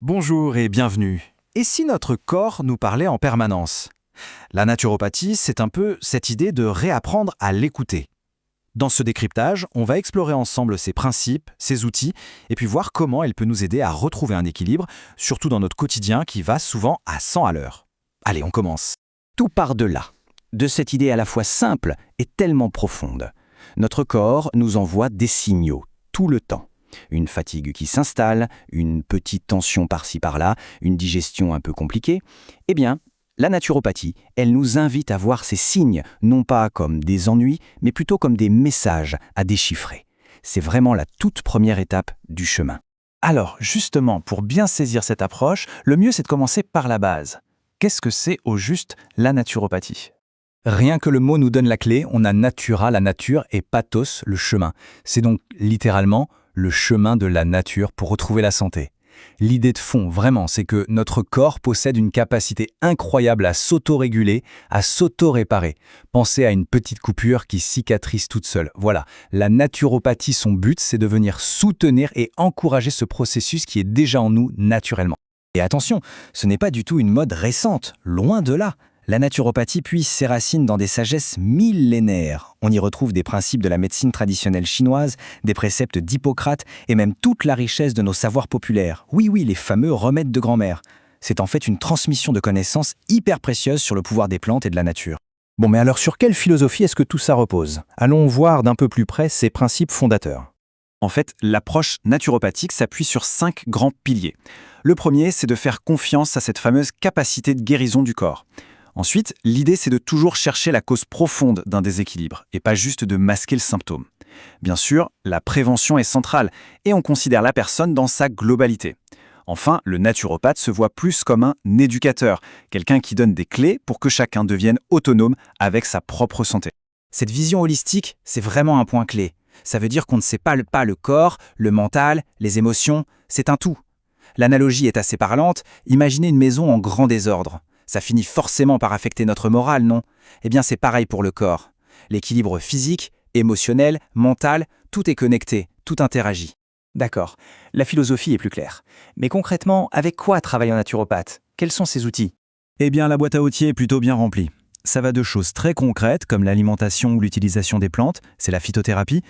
Bonjour et bienvenue. Et si notre corps nous parlait en permanence? La naturopathie, c'est un peu cette idée de réapprendre à l'écouter. Dans ce décryptage, on va explorer ensemble ses principes, ses outils, et puis voir comment elle peut nous aider à retrouver un équilibre, surtout dans notre quotidien qui va souvent à 100 à l'heure. Allez, on commence. Tout part de là, de cette idée à la fois simple et tellement profonde. Notre corps nous envoie des signaux, tout le temps. Une fatigue qui s'installe, une petite tension par-ci par-là, une digestion un peu compliquée. Eh bien, la naturopathie, elle nous invite à voir ces signes, non pas comme des ennuis, mais plutôt comme des messages à déchiffrer. C'est vraiment la toute première étape du chemin. Alors, justement, pour bien saisir cette approche, le mieux c'est de commencer par la base. Qu'est-ce que c'est au juste la naturopathie? Rien que le mot nous donne la clé, on a natura, la nature, et pathos, le chemin. C'est donc littéralement le chemin de la nature pour retrouver la santé. L'idée de fond, vraiment, c'est que notre corps possède une capacité incroyable à s'auto-réguler, à s'auto-réparer. Pensez à une petite coupure qui cicatrise toute seule. Voilà, la naturopathie, son but, c'est de venir soutenir et encourager ce processus qui est déjà en nous naturellement. Et attention, ce n'est pas du tout une mode récente, loin de là. La naturopathie puise ses racines dans des sagesses millénaires. On y retrouve des principes de la médecine traditionnelle chinoise, des préceptes d'Hippocrate et même toute la richesse de nos savoirs populaires. Oui, les fameux remèdes de grand-mère. C'est en fait une transmission de connaissances hyper précieuses sur le pouvoir des plantes et de la nature. Bon, mais alors sur quelle philosophie est-ce que tout ça repose? Allons voir d'un peu plus près ces principes fondateurs. En fait, l'approche naturopathique s'appuie sur 5 grands piliers. Le premier, c'est de faire confiance à cette fameuse capacité de guérison du corps. Ensuite, l'idée, c'est de toujours chercher la cause profonde d'un déséquilibre et pas juste de masquer le symptôme. Bien sûr, la prévention est centrale et on considère la personne dans sa globalité. Enfin, le naturopathe se voit plus comme un éducateur, quelqu'un qui donne des clés pour que chacun devienne autonome avec sa propre santé. Cette vision holistique, c'est vraiment un point clé. Ça veut dire qu'on ne sait pas le corps, le mental, les émotions, c'est un tout. L'analogie est assez parlante, imaginez une maison en grand désordre. Ça finit forcément par affecter notre morale, non? Eh bien, c'est pareil pour le corps. L'équilibre physique, émotionnel, mental, tout est connecté, tout interagit. D'accord, la philosophie est plus claire. Mais concrètement, avec quoi travaille un naturopathe? Quels sont ses outils? Eh bien, la boîte à outils est plutôt bien remplie. Ça va de choses très concrètes comme l'alimentation ou l'utilisation des plantes, c'est la phytothérapie,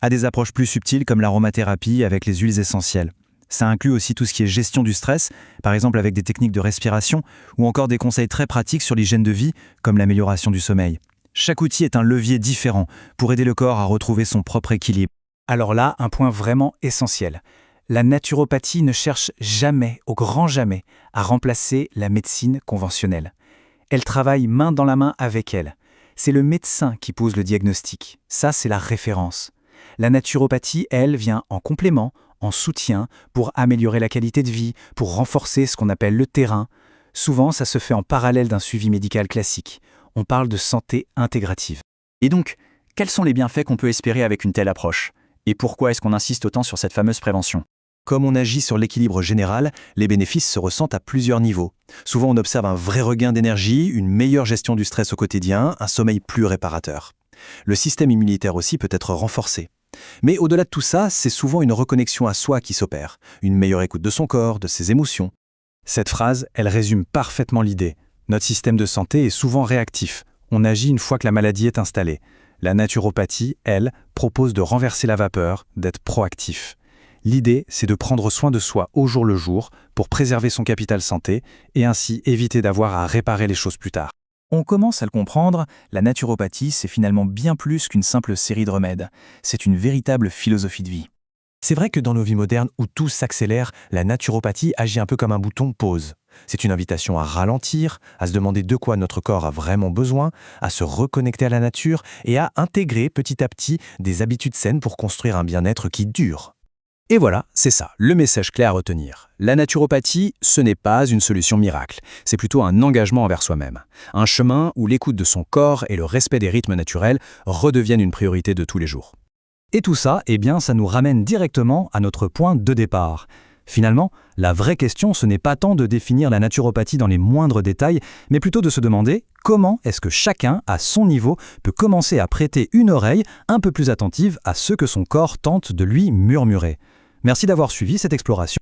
à des approches plus subtiles comme l'aromathérapie avec les huiles essentielles. Ça inclut aussi tout ce qui est gestion du stress, par exemple avec des techniques de respiration, ou encore des conseils très pratiques sur l'hygiène de vie, comme l'amélioration du sommeil. Chaque outil est un levier différent pour aider le corps à retrouver son propre équilibre. Alors là, un point vraiment essentiel. La naturopathie ne cherche jamais, au grand jamais, à remplacer la médecine conventionnelle. Elle travaille main dans la main avec elle. C'est le médecin qui pose le diagnostic. Ça, c'est la référence. La naturopathie, elle, vient en complément, en soutien, pour améliorer la qualité de vie, pour renforcer ce qu'on appelle le terrain. Souvent, ça se fait en parallèle d'un suivi médical classique. On parle de santé intégrative. Et donc, quels sont les bienfaits qu'on peut espérer avec une telle approche? Et pourquoi est-ce qu'on insiste autant sur cette fameuse prévention? Comme on agit sur l'équilibre général, les bénéfices se ressentent à plusieurs niveaux. Souvent, on observe un vrai regain d'énergie, une meilleure gestion du stress au quotidien, un sommeil plus réparateur. Le système immunitaire aussi peut être renforcé. Mais au-delà de tout ça, c'est souvent une reconnexion à soi qui s'opère, une meilleure écoute de son corps, de ses émotions. Cette phrase, elle résume parfaitement l'idée. Notre système de santé est souvent réactif. On agit une fois que la maladie est installée. La naturopathie, elle, propose de renverser la vapeur, d'être proactif. L'idée, c'est de prendre soin de soi au jour le jour pour préserver son capital santé et ainsi éviter d'avoir à réparer les choses plus tard. On commence à le comprendre, la naturopathie, c'est finalement bien plus qu'une simple série de remèdes. C'est une véritable philosophie de vie. C'est vrai que dans nos vies modernes où tout s'accélère, la naturopathie agit un peu comme un bouton pause. C'est une invitation à ralentir, à se demander de quoi notre corps a vraiment besoin, à se reconnecter à la nature et à intégrer petit à petit des habitudes saines pour construire un bien-être qui dure. Et voilà, c'est ça, le message clair à retenir. La naturopathie, ce n'est pas une solution miracle, c'est plutôt un engagement envers soi-même. Un chemin où l'écoute de son corps et le respect des rythmes naturels redeviennent une priorité de tous les jours. Et tout ça, eh bien, ça nous ramène directement à notre point de départ. Finalement, la vraie question, ce n'est pas tant de définir la naturopathie dans les moindres détails, mais plutôt de se demander comment est-ce que chacun, à son niveau, peut commencer à prêter une oreille un peu plus attentive à ce que son corps tente de lui murmurer. Merci d'avoir suivi cette exploration.